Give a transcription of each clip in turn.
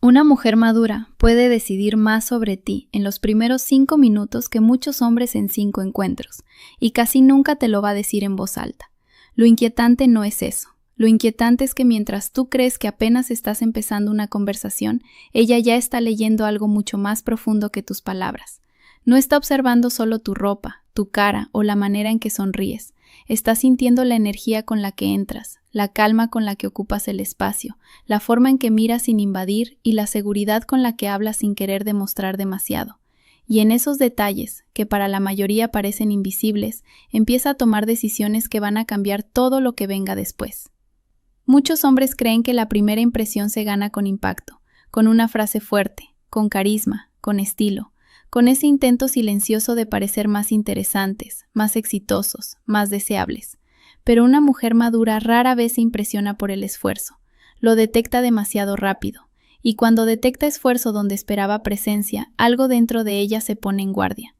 Una mujer madura puede decidir más sobre ti en los primeros 5 minutos que muchos hombres en 5 encuentros, y casi nunca te lo va a decir en voz alta. Lo inquietante no es eso. Lo inquietante es que mientras tú crees que apenas estás empezando una conversación, ella ya está leyendo algo mucho más profundo que tus palabras. No está observando solo tu ropa, tu cara o la manera en que sonríes. Está sintiendo la energía con la que entras, la calma con la que ocupas el espacio, la forma en que miras sin invadir y la seguridad con la que hablas sin querer demostrar demasiado. Y en esos detalles, que para la mayoría parecen invisibles, empieza a tomar decisiones que van a cambiar todo lo que venga después. Muchos hombres creen que la primera impresión se gana con impacto, con una frase fuerte, con carisma, con estilo, con ese intento silencioso de parecer más interesantes, más exitosos, más deseables. Pero una mujer madura rara vez se impresiona por el esfuerzo, lo detecta demasiado rápido, y cuando detecta esfuerzo donde esperaba presencia, algo dentro de ella se pone en guardia.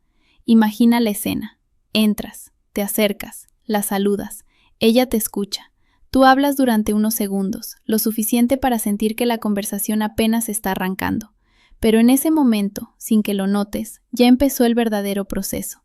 Imagina la escena. Entras, te acercas, la saludas, ella te escucha. Tú hablas durante unos segundos, lo suficiente para sentir que la conversación apenas está arrancando. Pero en ese momento, sin que lo notes, ya empezó el verdadero proceso.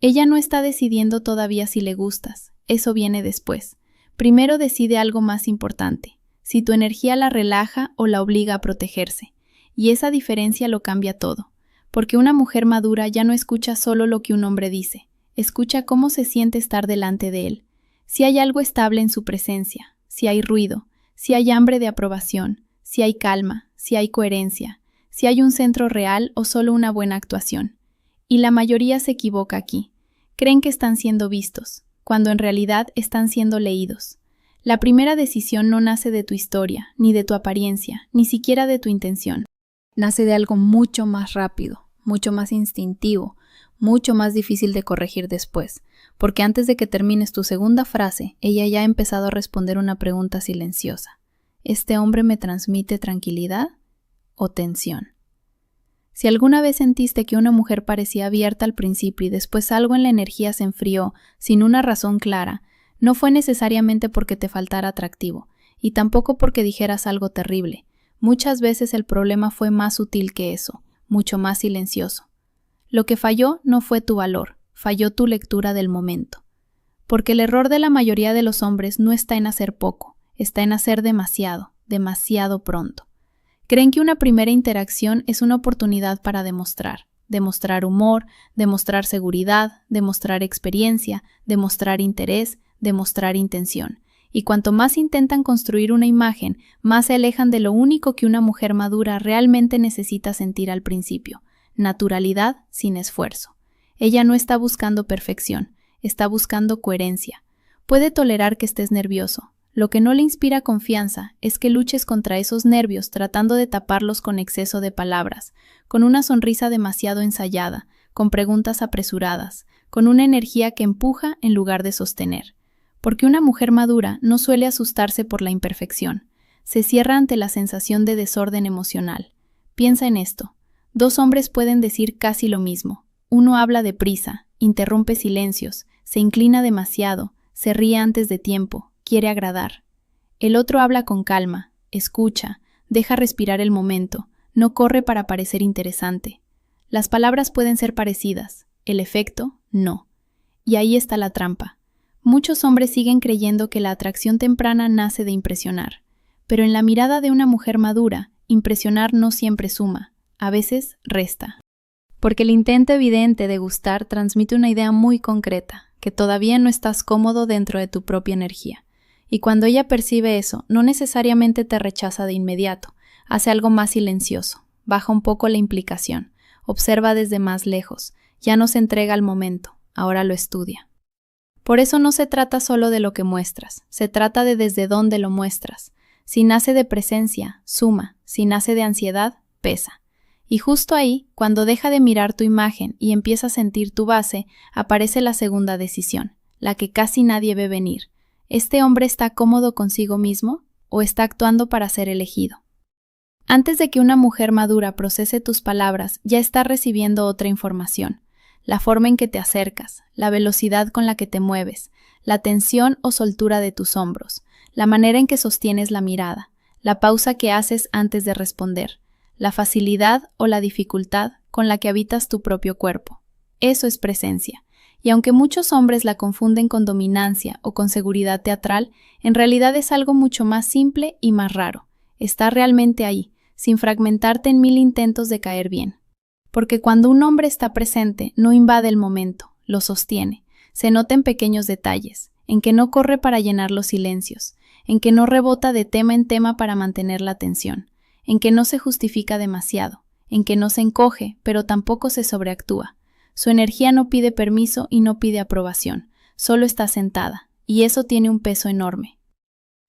Ella no está decidiendo todavía si le gustas, eso viene después. Primero decide algo más importante, si tu energía la relaja o la obliga a protegerse. Y esa diferencia lo cambia todo, porque una mujer madura ya no escucha solo lo que un hombre dice, escucha cómo se siente estar delante de él. Si hay algo estable en su presencia, si hay ruido, si hay hambre de aprobación, si hay calma, si hay coherencia, si hay un centro real o solo una buena actuación. Y la mayoría se equivoca aquí. Creen que están siendo vistos, cuando en realidad están siendo leídos. La primera decisión no nace de tu historia, ni de tu apariencia, ni siquiera de tu intención. Nace de algo mucho más rápido, mucho más instintivo, mucho más difícil de corregir después, porque antes de que termines tu segunda frase, ella ya ha empezado a responder una pregunta silenciosa. ¿Este hombre me transmite tranquilidad o tensión? Si alguna vez sentiste que una mujer parecía abierta al principio y después algo en la energía se enfrió sin una razón clara, no fue necesariamente porque te faltara atractivo, y tampoco porque dijeras algo terrible. Muchas veces el problema fue más sutil que eso, mucho más silencioso. Lo que falló no fue tu valor, falló tu lectura del momento. Porque el error de la mayoría de los hombres no está en hacer poco, está en hacer demasiado, demasiado pronto. Creen que una primera interacción es una oportunidad para demostrar humor, demostrar seguridad, demostrar experiencia, demostrar interés, demostrar intención. Y cuanto más intentan construir una imagen, más se alejan de lo único que una mujer madura realmente necesita sentir al principio: naturalidad sin esfuerzo. Ella no está buscando perfección, está buscando coherencia. Puede tolerar que estés nervioso. Lo que no le inspira confianza es que luches contra esos nervios tratando de taparlos con exceso de palabras, con una sonrisa demasiado ensayada, con preguntas apresuradas, con una energía que empuja en lugar de sostener. Porque una mujer madura no suele asustarse por la imperfección, se cierra ante la sensación de desorden emocional. Piensa en esto. 2 hombres pueden decir casi lo mismo. Uno habla deprisa, interrumpe silencios, se inclina demasiado, se ríe antes de tiempo, quiere agradar. El otro habla con calma, escucha, deja respirar el momento, no corre para parecer interesante. Las palabras pueden ser parecidas, el efecto, no. Y ahí está la trampa. Muchos hombres siguen creyendo que la atracción temprana nace de impresionar. Pero en la mirada de una mujer madura, impresionar no siempre suma, a veces resta. Porque el intento evidente de gustar transmite una idea muy concreta, que todavía no estás cómodo dentro de tu propia energía. Y cuando ella percibe eso, no necesariamente te rechaza de inmediato, hace algo más silencioso, baja un poco la implicación, observa desde más lejos, ya no se entrega al momento, ahora lo estudia. Por eso no se trata solo de lo que muestras, se trata de desde dónde lo muestras. Si nace de presencia, suma, si nace de ansiedad, pesa. Y justo ahí, cuando deja de mirar tu imagen y empieza a sentir tu base, aparece la segunda decisión, la que casi nadie ve venir. ¿Este hombre está cómodo consigo mismo o está actuando para ser elegido? Antes de que una mujer madura procese tus palabras, ya está recibiendo otra información. La forma en que te acercas, la velocidad con la que te mueves, la tensión o soltura de tus hombros, la manera en que sostienes la mirada, la pausa que haces antes de responder, la facilidad o la dificultad con la que habitas tu propio cuerpo. Eso es presencia. Y aunque muchos hombres la confunden con dominancia o con seguridad teatral, en realidad es algo mucho más simple y más raro. Está realmente ahí, sin fragmentarte en 1000 intentos de caer bien. Porque cuando un hombre está presente, no invade el momento, lo sostiene. Se nota en pequeños detalles, en que no corre para llenar los silencios, en que no rebota de tema en tema para mantener la atención, en que no se justifica demasiado, en que no se encoge, pero tampoco se sobreactúa. Su energía no pide permiso y no pide aprobación, solo está sentada, y eso tiene un peso enorme.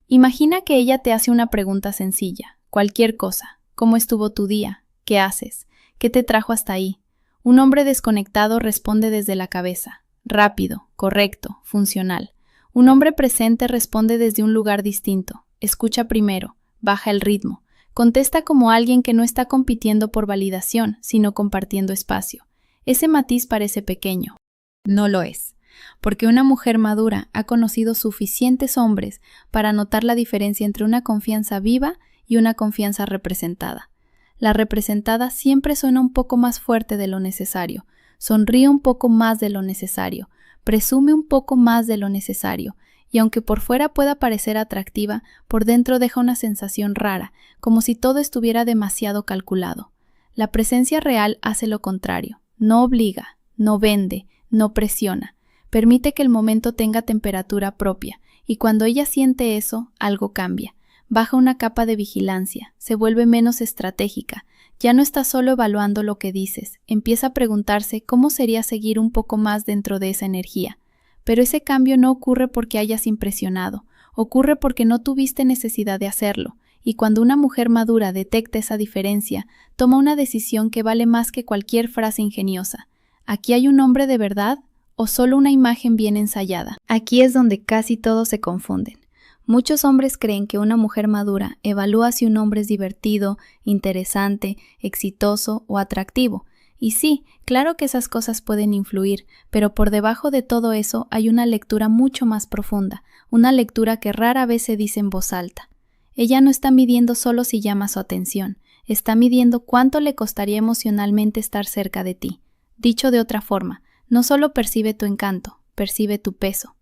Imagina que ella te hace una pregunta sencilla, cualquier cosa. ¿Cómo estuvo tu día? ¿Qué haces? ¿Qué te trajo hasta ahí? Un hombre desconectado responde desde la cabeza, rápido, correcto, funcional. Un hombre presente responde desde un lugar distinto, escucha primero, baja el ritmo, contesta como alguien que no está compitiendo por validación, sino compartiendo espacio. Ese matiz parece pequeño. No lo es, porque una mujer madura ha conocido suficientes hombres para notar la diferencia entre una confianza viva y una confianza representada. La representada siempre suena un poco más fuerte de lo necesario, sonríe un poco más de lo necesario, presume un poco más de lo necesario, y aunque por fuera pueda parecer atractiva, por dentro deja una sensación rara, como si todo estuviera demasiado calculado. La presencia real hace lo contrario. No obliga, no vende, no presiona. Permite que el momento tenga temperatura propia, y cuando ella siente eso, algo cambia. Baja una capa de vigilancia, se vuelve menos estratégica. Ya no está solo evaluando lo que dices, empieza a preguntarse cómo sería seguir un poco más dentro de esa energía. Pero ese cambio no ocurre porque hayas impresionado, ocurre porque no tuviste necesidad de hacerlo. Y cuando una mujer madura detecta esa diferencia, toma una decisión que vale más que cualquier frase ingeniosa. ¿Aquí hay un hombre de verdad o solo una imagen bien ensayada? Aquí es donde casi todos se confunden. Muchos hombres creen que una mujer madura evalúa si un hombre es divertido, interesante, exitoso o atractivo. Y sí, claro que esas cosas pueden influir, pero por debajo de todo eso hay una lectura mucho más profunda, una lectura que rara vez se dice en voz alta. Ella no está midiendo solo si llama su atención, está midiendo cuánto le costaría emocionalmente estar cerca de ti. Dicho de otra forma, no solo percibe tu encanto, percibe tu peso.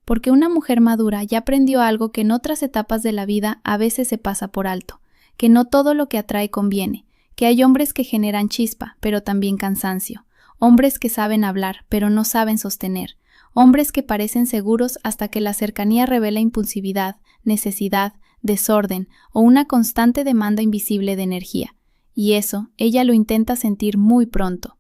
Porque una mujer madura ya aprendió algo que en otras etapas de la vida a veces se pasa por alto, que no todo lo que atrae conviene, que hay hombres que generan chispa, pero también cansancio, hombres que saben hablar, pero no saben sostener, hombres que parecen seguros hasta que la cercanía revela impulsividad, necesidad, desorden o una constante demanda invisible de energía, y eso ella lo intenta sentir muy pronto.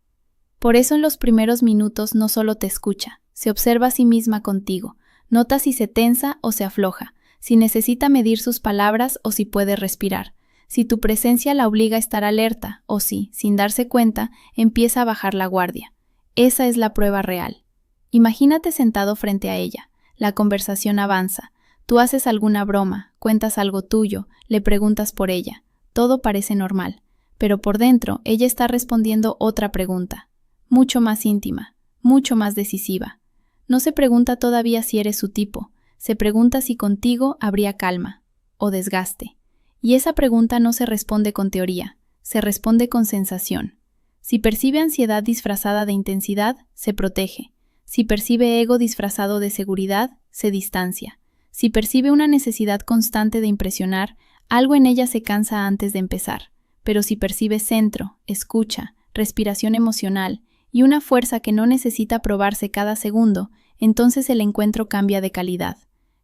Por eso en los primeros minutos no solo te escucha, se observa a sí misma contigo, nota si se tensa o se afloja, si necesita medir sus palabras o si puede respirar, si tu presencia la obliga a estar alerta o si, sin darse cuenta, empieza a bajar la guardia. Esa es la prueba real. Imagínate sentado frente a ella, la conversación avanza, tú haces alguna broma, cuentas algo tuyo, le preguntas por ella, todo parece normal, pero por dentro ella está respondiendo otra pregunta, mucho más íntima, mucho más decisiva. No se pregunta todavía si eres su tipo, se pregunta si contigo habría calma o desgaste. Y esa pregunta no se responde con teoría, se responde con sensación. Si percibe ansiedad disfrazada de intensidad, se protege. Si percibe ego disfrazado de seguridad, se distancia. Si percibe una necesidad constante de impresionar, algo en ella se cansa antes de empezar. Pero si percibe centro, escucha, respiración emocional y una fuerza que no necesita probarse cada segundo, entonces el encuentro cambia de calidad.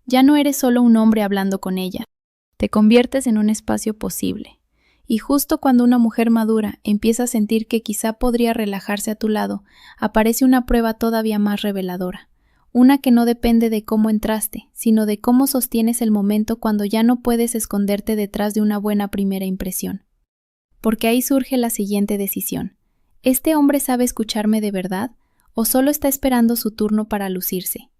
Ya no eres solo un hombre hablando con ella. Te conviertes en un espacio posible. Y justo cuando una mujer madura empieza a sentir que quizá podría relajarse a tu lado, aparece una prueba todavía más reveladora. Una que no depende de cómo entraste, sino de cómo sostienes el momento cuando ya no puedes esconderte detrás de una buena primera impresión. Porque ahí surge la siguiente decisión. ¿Este hombre sabe escucharme de verdad o solo está esperando su turno para lucirse?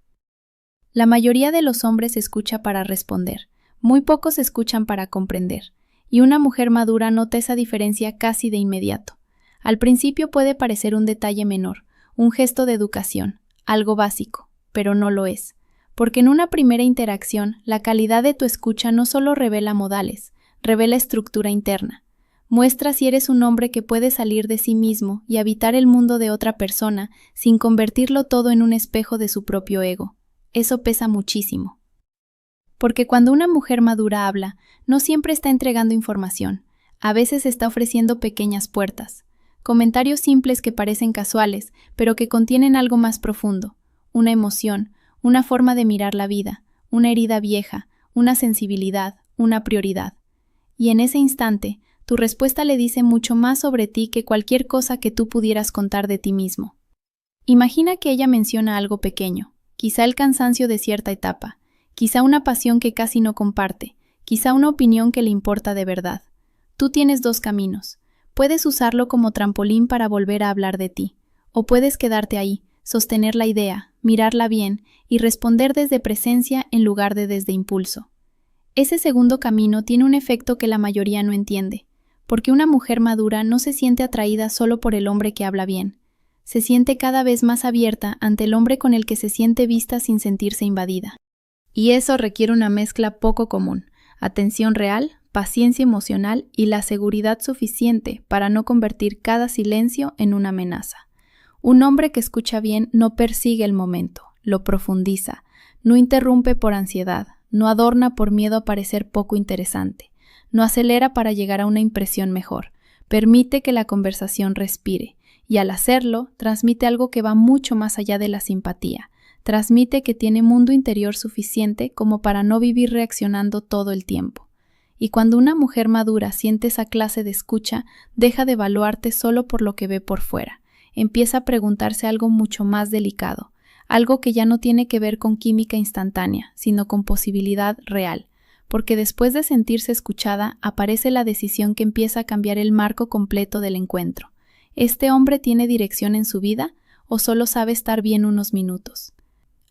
La mayoría de los hombres escucha para responder, muy pocos escuchan para comprender, y una mujer madura nota esa diferencia casi de inmediato. Al principio puede parecer un detalle menor, un gesto de educación, algo básico, pero no lo es, porque en una primera interacción la calidad de tu escucha no solo revela modales, revela estructura interna. Muestra si eres un hombre que puede salir de sí mismo y habitar el mundo de otra persona sin convertirlo todo en un espejo de su propio ego. Eso pesa muchísimo. Porque cuando una mujer madura habla, no siempre está entregando información. A veces está ofreciendo pequeñas puertas. Comentarios simples que parecen casuales, pero que contienen algo más profundo. Una emoción, una forma de mirar la vida, una herida vieja, una sensibilidad, una prioridad. Y en ese instante, tu respuesta le dice mucho más sobre ti que cualquier cosa que tú pudieras contar de ti mismo. Imagina que ella menciona algo pequeño, quizá el cansancio de cierta etapa, quizá una pasión que casi no comparte, quizá una opinión que le importa de verdad. Tú tienes dos caminos. Puedes usarlo como trampolín para volver a hablar de ti, o puedes quedarte ahí, sostener la idea, mirarla bien y responder desde presencia en lugar de desde impulso. Ese segundo camino tiene un efecto que la mayoría no entiende, porque una mujer madura no se siente atraída solo por el hombre que habla bien. Se siente cada vez más abierta ante el hombre con el que se siente vista sin sentirse invadida. Y eso requiere una mezcla poco común, atención real, paciencia emocional y la seguridad suficiente para no convertir cada silencio en una amenaza. Un hombre que escucha bien no persigue el momento, lo profundiza, no interrumpe por ansiedad, no adorna por miedo a parecer poco interesante, no acelera para llegar a una impresión mejor, permite que la conversación respire, y al hacerlo, transmite algo que va mucho más allá de la simpatía. Transmite que tiene mundo interior suficiente como para no vivir reaccionando todo el tiempo. Y cuando una mujer madura siente esa clase de escucha, deja de evaluarte solo por lo que ve por fuera. Empieza a preguntarse algo mucho más delicado, algo que ya no tiene que ver con química instantánea, sino con posibilidad real. Porque después de sentirse escuchada, aparece la decisión que empieza a cambiar el marco completo del encuentro. ¿Este hombre tiene dirección en su vida o solo sabe estar bien unos minutos?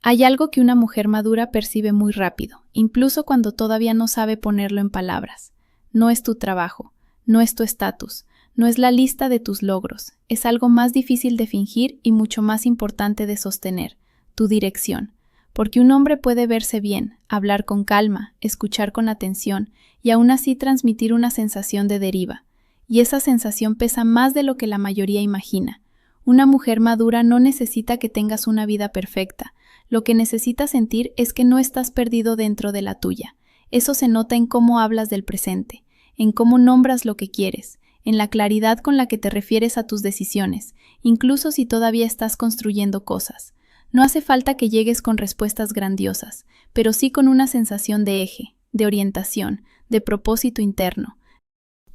Hay algo que una mujer madura percibe muy rápido, incluso cuando todavía no sabe ponerlo en palabras. No es tu trabajo, no es tu estatus, no es la lista de tus logros, es algo más difícil de fingir y mucho más importante de sostener, tu dirección. Porque un hombre puede verse bien, hablar con calma, escuchar con atención y aún así transmitir una sensación de deriva. Y esa sensación pesa más de lo que la mayoría imagina. Una mujer madura no necesita que tengas una vida perfecta. Lo que necesitas sentir es que no estás perdido dentro de la tuya. Eso se nota en cómo hablas del presente, en cómo nombras lo que quieres, en la claridad con la que te refieres a tus decisiones, incluso si todavía estás construyendo cosas. No hace falta que llegues con respuestas grandiosas, pero sí con una sensación de eje, de orientación, de propósito interno.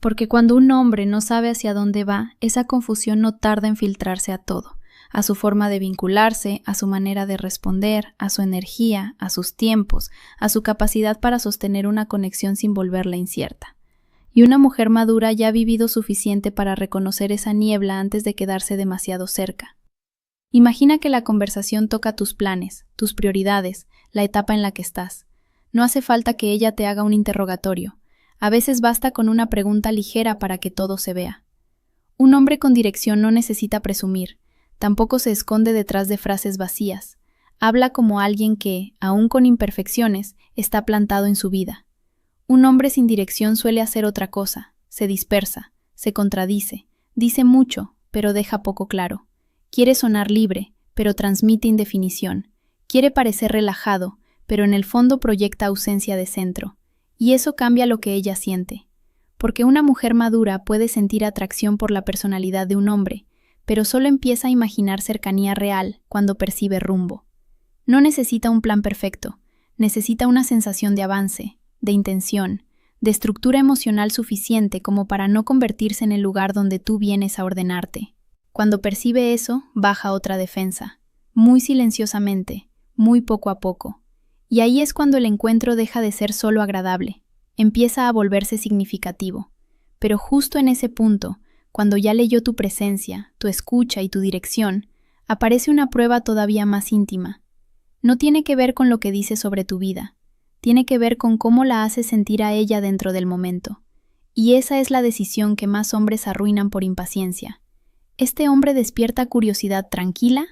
Porque cuando un hombre no sabe hacia dónde va, esa confusión no tarda en filtrarse a todo. A su forma de vincularse, a su manera de responder, a su energía, a sus tiempos, a su capacidad para sostener una conexión sin volverla incierta. Y una mujer madura ya ha vivido suficiente para reconocer esa niebla antes de quedarse demasiado cerca. Imagina que la conversación toca tus planes, tus prioridades, la etapa en la que estás. No hace falta que ella te haga un interrogatorio. A veces basta con una pregunta ligera para que todo se vea. Un hombre con dirección no necesita presumir. Tampoco se esconde detrás de frases vacías. Habla como alguien que, aun con imperfecciones, está plantado en su vida. Un hombre sin dirección suele hacer otra cosa, se dispersa, se contradice, dice mucho, pero deja poco claro. Quiere sonar libre, pero transmite indefinición. Quiere parecer relajado, pero en el fondo proyecta ausencia de centro. Y eso cambia lo que ella siente. Porque una mujer madura puede sentir atracción por la personalidad de un hombre, pero solo empieza a imaginar cercanía real cuando percibe rumbo. No necesita un plan perfecto, necesita una sensación de avance, de intención, de estructura emocional suficiente como para no convertirse en el lugar donde tú vienes a ordenarte. Cuando percibe eso, baja otra defensa, muy silenciosamente, muy poco a poco. Y ahí es cuando el encuentro deja de ser solo agradable, empieza a volverse significativo. Pero justo en ese punto, cuando ya leyó tu presencia, tu escucha y tu dirección, aparece una prueba todavía más íntima. No tiene que ver con lo que dice sobre tu vida, tiene que ver con cómo la haces sentir a ella dentro del momento. Y esa es la decisión que más hombres arruinan por impaciencia. ¿Este hombre despierta curiosidad tranquila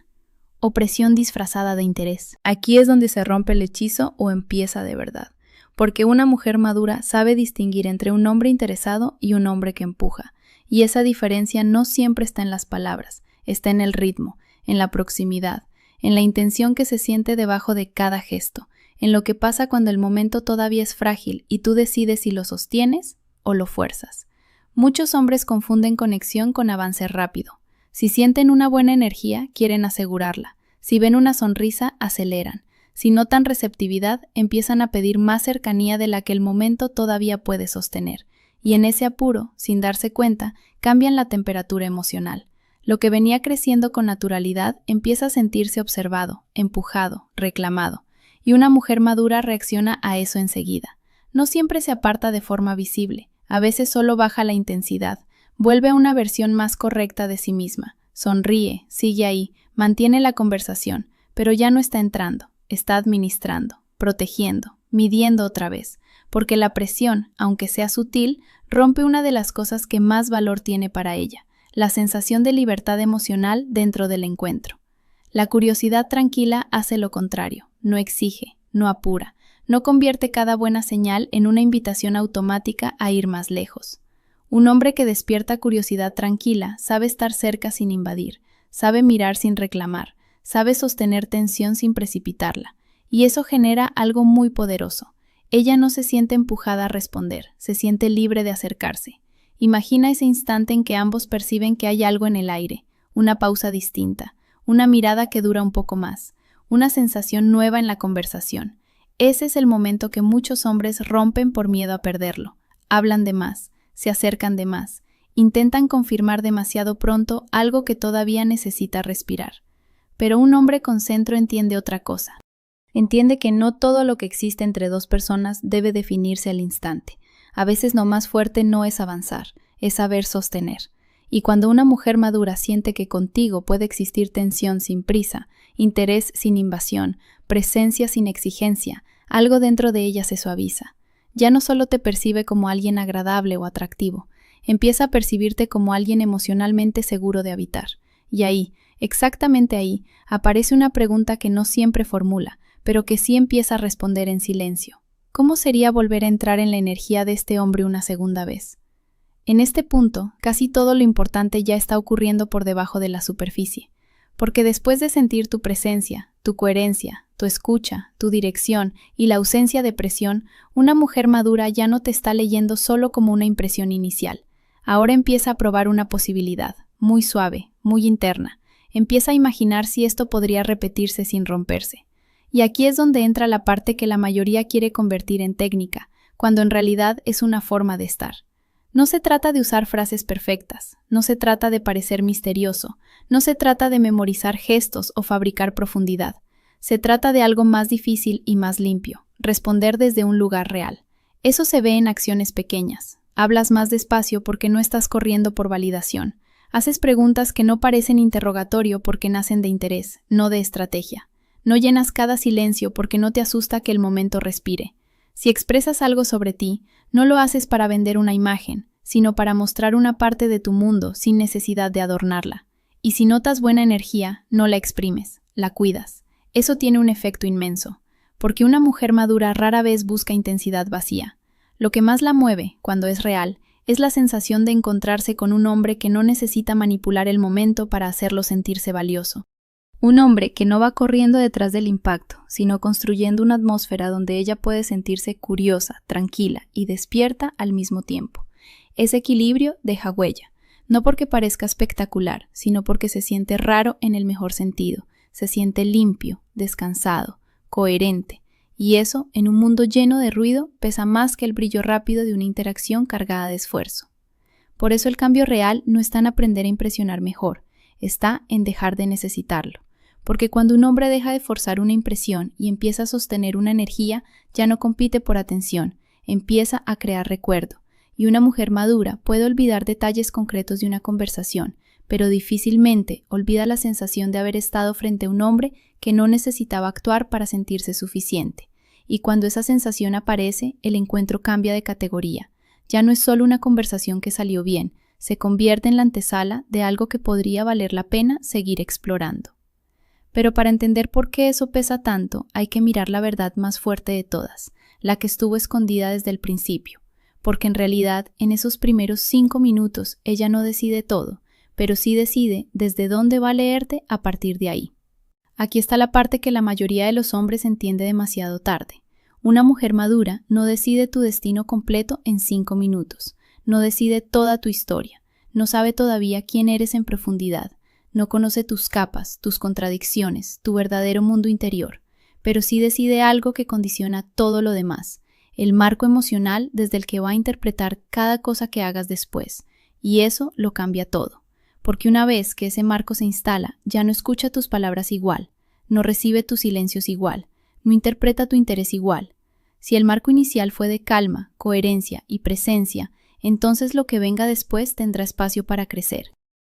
o presión disfrazada de interés? Aquí es donde se rompe el hechizo o empieza de verdad. porque una mujer madura sabe distinguir entre un hombre interesado y un hombre que empuja, y esa diferencia no siempre está en las palabras, está en el ritmo, en la proximidad, en la intención que se siente debajo de cada gesto, en lo que pasa cuando el momento todavía es frágil y tú decides si lo sostienes o lo fuerzas. Muchos hombres confunden conexión con avance rápido. Si sienten una buena energía, quieren asegurarla. Si ven una sonrisa, aceleran. Si notan receptividad, empiezan a pedir más cercanía de la que el momento todavía puede sostener. Y en ese apuro, sin darse cuenta, cambian la temperatura emocional. Lo que venía creciendo con naturalidad empieza a sentirse observado, empujado, reclamado. Y una mujer madura reacciona a eso enseguida. No siempre se aparta de forma visible. A veces solo baja la intensidad, vuelve a una versión más correcta de sí misma, sonríe, sigue ahí, mantiene la conversación, pero ya no está entrando, está administrando, protegiendo, midiendo otra vez, porque la presión, aunque sea sutil, rompe una de las cosas que más valor tiene para ella, la sensación de libertad emocional dentro del encuentro. La curiosidad tranquila hace lo contrario, no exige, no apura, no convierte cada buena señal en una invitación automática a ir más lejos. Un hombre que despierta curiosidad tranquila sabe estar cerca sin invadir, sabe mirar sin reclamar, sabe sostener tensión sin precipitarla, y eso genera algo muy poderoso. Ella no se siente empujada a responder, se siente libre de acercarse. Imagina ese instante en que ambos perciben que hay algo en el aire, una pausa distinta, una mirada que dura un poco más, una sensación nueva en la conversación. Ese es el momento que muchos hombres rompen por miedo a perderlo. Hablan de más, se acercan de más, intentan confirmar demasiado pronto algo que todavía necesita respirar. Pero un hombre con centro entiende otra cosa. Entiende que no todo lo que existe entre dos personas debe definirse al instante. A veces lo más fuerte no es avanzar, es saber sostener. Y cuando una mujer madura siente que contigo puede existir tensión sin prisa, interés sin invasión, presencia sin exigencia, algo dentro de ella se suaviza. Ya no solo te percibe como alguien agradable o atractivo, empieza a percibirte como alguien emocionalmente seguro de habitar. Y ahí, exactamente ahí, aparece una pregunta que no siempre formula, pero que sí empieza a responder en silencio. ¿Cómo sería volver a entrar en la energía de este hombre una segunda vez? En este punto, casi todo lo importante ya está ocurriendo por debajo de la superficie, porque después de sentir tu presencia, tu coherencia, tu escucha, tu dirección y la ausencia de presión, una mujer madura ya no te está leyendo solo como una impresión inicial. Ahora empieza a probar una posibilidad, muy suave, muy interna. Empieza a imaginar si esto podría repetirse sin romperse. Y aquí es donde entra la parte que la mayoría quiere convertir en técnica, cuando en realidad es una forma de estar. No se trata de usar frases perfectas, no se trata de parecer misterioso, no se trata de memorizar gestos o fabricar profundidad. Se trata de algo más difícil y más limpio, responder desde un lugar real. Eso se ve en acciones pequeñas. Hablas más despacio porque no estás corriendo por validación. Haces preguntas que no parecen interrogatorio porque nacen de interés, no de estrategia. No llenas cada silencio porque no te asusta que el momento respire. Si expresas algo sobre ti, no lo haces para vender una imagen, sino para mostrar una parte de tu mundo sin necesidad de adornarla. Y si notas buena energía, no la exprimes, la cuidas. Eso tiene un efecto inmenso, porque una mujer madura rara vez busca intensidad vacía. Lo que más la mueve, cuando es real, es la sensación de encontrarse con un hombre que no necesita manipular el momento para hacerlo sentirse valioso. Un hombre que no va corriendo detrás del impacto, sino construyendo una atmósfera donde ella puede sentirse curiosa, tranquila y despierta al mismo tiempo. Ese equilibrio deja huella, no porque parezca espectacular, sino porque se siente raro en el mejor sentido, se siente limpio, descansado, coherente, y eso, en un mundo lleno de ruido, pesa más que el brillo rápido de una interacción cargada de esfuerzo. Por eso el cambio real no está en aprender a impresionar mejor, está en dejar de necesitarlo. Porque cuando un hombre deja de forzar una impresión y empieza a sostener una energía, ya no compite por atención, empieza a crear recuerdo. Y una mujer madura puede olvidar detalles concretos de una conversación, pero difícilmente olvida la sensación de haber estado frente a un hombre que no necesitaba actuar para sentirse suficiente. Y cuando esa sensación aparece, el encuentro cambia de categoría. Ya no es solo una conversación que salió bien, se convierte en la antesala de algo que podría valer la pena seguir explorando. Pero para entender por qué eso pesa tanto, hay que mirar la verdad más fuerte de todas, la que estuvo escondida desde el principio, porque en realidad en esos primeros 5 minutos ella no decide todo, pero sí decide desde dónde va a leerte a partir de ahí. Aquí está la parte que la mayoría de los hombres entiende demasiado tarde. Una mujer madura no decide tu destino completo en 5 minutos, no decide toda tu historia, no sabe todavía quién eres en profundidad, no conoce tus capas, tus contradicciones, tu verdadero mundo interior, pero sí decide algo que condiciona todo lo demás, el marco emocional desde el que va a interpretar cada cosa que hagas después, y eso lo cambia todo, porque una vez que ese marco se instala, ya no escucha tus palabras igual, no recibe tus silencios igual, no interpreta tu interés igual. Si el marco inicial fue de calma, coherencia y presencia, entonces lo que venga después tendrá espacio para crecer.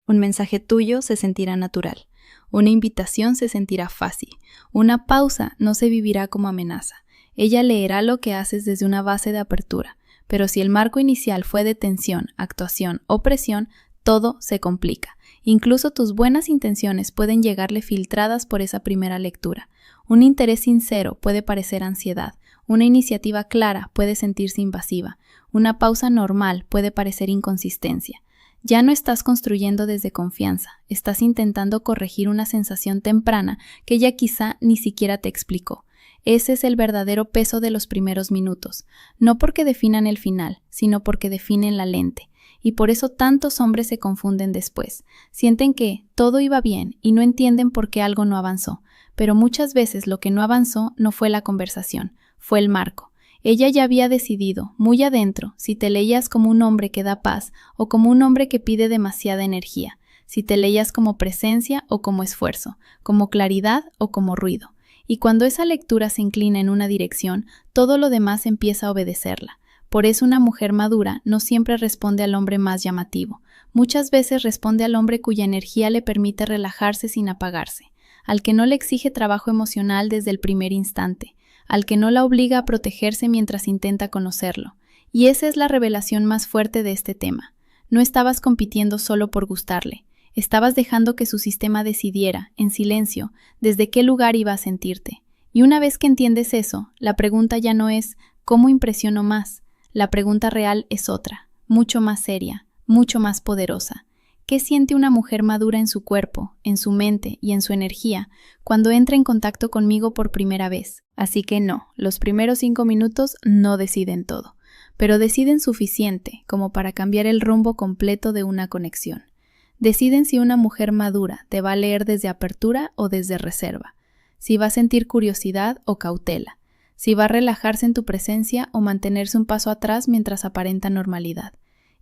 Un mensaje tuyo se sentirá natural, una invitación se sentirá fácil, una pausa no se vivirá como amenaza. Ella leerá lo que haces desde una base de apertura, pero si el marco inicial fue de tensión, actuación o presión, todo se complica. Incluso tus buenas intenciones pueden llegarle filtradas por esa primera lectura. Un interés sincero puede parecer ansiedad, una iniciativa clara puede sentirse invasiva, una pausa normal puede parecer inconsistencia. Ya no estás construyendo desde confianza, estás intentando corregir una sensación temprana que ella quizá ni siquiera te explicó. Ese es el verdadero peso de los primeros minutos, no porque definan el final, sino porque definen la lente. Y por eso tantos hombres se confunden después. Sienten que todo iba bien y no entienden por qué algo no avanzó. Pero muchas veces lo que no avanzó no fue la conversación, fue el marco. Ella ya había decidido, muy adentro, si te leías como un hombre que da paz o como un hombre que pide demasiada energía, si te leías como presencia o como esfuerzo, como claridad o como ruido. Y cuando esa lectura se inclina en una dirección, todo lo demás empieza a obedecerla. Por eso una mujer madura no siempre responde al hombre más llamativo. Muchas veces responde al hombre cuya energía le permite relajarse sin apagarse, al que no le exige trabajo emocional desde el primer instante, al que no la obliga a protegerse mientras intenta conocerlo. Y esa es la revelación más fuerte de este tema. No estabas compitiendo solo por gustarle. Estabas dejando que su sistema decidiera, en silencio, desde qué lugar iba a sentirte. Y una vez que entiendes eso, la pregunta ya no es ¿cómo impresiono más? La pregunta real es otra, mucho más seria, mucho más poderosa. ¿Qué siente una mujer madura en su cuerpo, en su mente y en su energía cuando entra en contacto conmigo por primera vez? Así que no, los primeros 5 minutos no deciden todo, pero deciden suficiente como para cambiar el rumbo completo de una conexión. Deciden si una mujer madura te va a leer desde apertura o desde reserva, si va a sentir curiosidad o cautela, si va a relajarse en tu presencia o mantenerse un paso atrás mientras aparenta normalidad.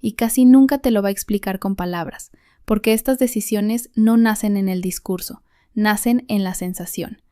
Y casi nunca te lo va a explicar con palabras, porque estas decisiones no nacen en el discurso, nacen en la sensación.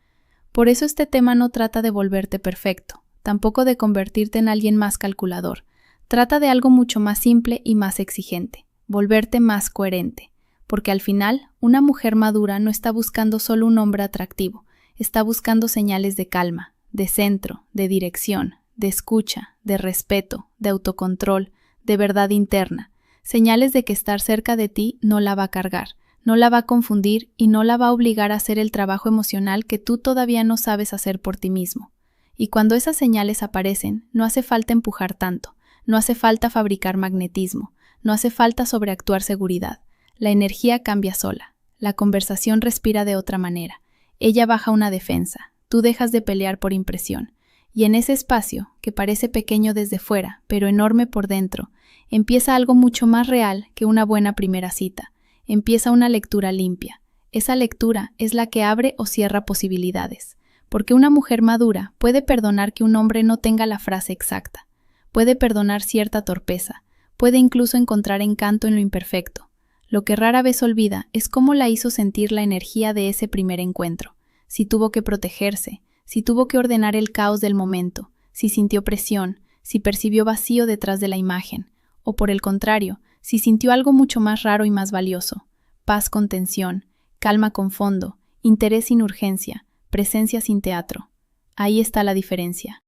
Por eso este tema no trata de volverte perfecto, tampoco de convertirte en alguien más calculador. Trata de algo mucho más simple y más exigente, volverte más coherente, porque al final, una mujer madura no está buscando solo un hombre atractivo, está buscando señales de calma, de centro, de dirección, de escucha, de respeto, de autocontrol, de verdad interna, señales de que estar cerca de ti no la va a cargar, no la va a confundir y no la va a obligar a hacer el trabajo emocional que tú todavía no sabes hacer por ti mismo. Y cuando esas señales aparecen, no hace falta empujar tanto, no hace falta fabricar magnetismo, no hace falta sobreactuar seguridad. La energía cambia sola, la conversación respira de otra manera, ella baja una defensa, tú dejas de pelear por impresión. Y en ese espacio, que parece pequeño desde fuera, pero enorme por dentro, empieza algo mucho más real que una buena primera cita. Empieza una lectura limpia. Esa lectura es la que abre o cierra posibilidades. Porque una mujer madura puede perdonar que un hombre no tenga la frase exacta. Puede perdonar cierta torpeza. Puede incluso encontrar encanto en lo imperfecto. Lo que rara vez olvida es cómo la hizo sentir la energía de ese primer encuentro. Si tuvo que protegerse, si tuvo que ordenar el caos del momento, si sintió presión, si percibió vacío detrás de la imagen, o por el contrario, si sintió algo mucho más raro y más valioso, paz con tensión, calma con fondo, interés sin urgencia, presencia sin teatro. Ahí está la diferencia.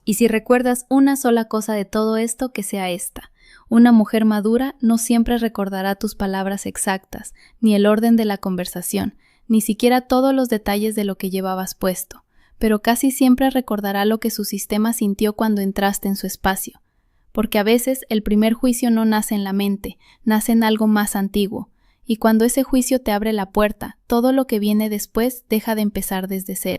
Y si recuerdas una sola cosa de todo esto, que sea esta. Una mujer madura no siempre recordará tus palabras exactas, ni el orden de la conversación, ni siquiera todos los detalles de lo que llevabas puesto. pero casi siempre recordará lo que su sistema sintió cuando entraste en su espacio. Porque a veces el primer juicio no nace en la mente, nace en algo más antiguo, y cuando ese juicio te abre la puerta, todo lo que viene después deja de empezar desde cero.